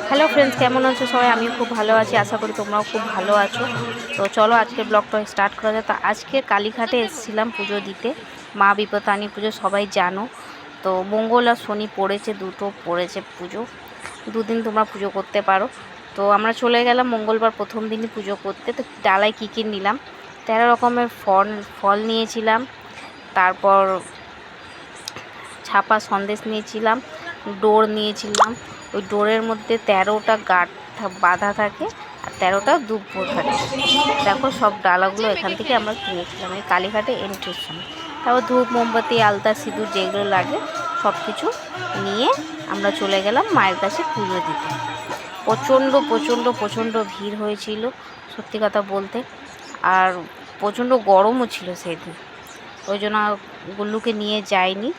Hello friends, কেমন আছো সবাই? আমি খুব ভালো আছি, আশা করি তোমরাও খুব ভালো আছো। তো চলো আজকে ব্লগটা স্টার্ট করা যায়। তো আজকে কালীঘাটে এসেছিলাম পুজো দিতে, মা বিপত্তারিণী পুজো, সবাই জানো। তো মঙ্গল আর শনি পড়েছে, দুটো পড়েছে পুজো, দুদিন তোমরা পুজো করতে পারো। তো আমরা চলে গেলাম মঙ্গলবার প্রথম দিনই পুজো করতে। তো ডালায় কী কী নিলাম, 13 রকমের ফল নিয়েছিলাম, তারপর ছাপা সন্দেশ নিয়েছিলাম, ডোর নিয়েছিলাম। ওই ডোরের মধ্যে 13টা গাঁট বাঁধা থাকে আর 13টা দুব্বো থাকে। দেখো সব ডালাগুলো এখান থেকে আমরা কিনেছিলাম এই কালীঘাটে এন্ট্রির সময়। তারপর ধূপ, মোমবাতি, আলতা, সিঁদুর যেগুলো লাগে সব কিছু নিয়ে আমরা চলে গেলাম মায়ের কাছে পুজো দিতে। প্রচণ্ড প্রচণ্ড প্রচণ্ড ভিড় হয়েছিল সত্যি কথা বলতে, আর প্রচণ্ড গরমও ছিল সেদিন, ওই জন্য গুল্লুকে নিয়ে যাইনি।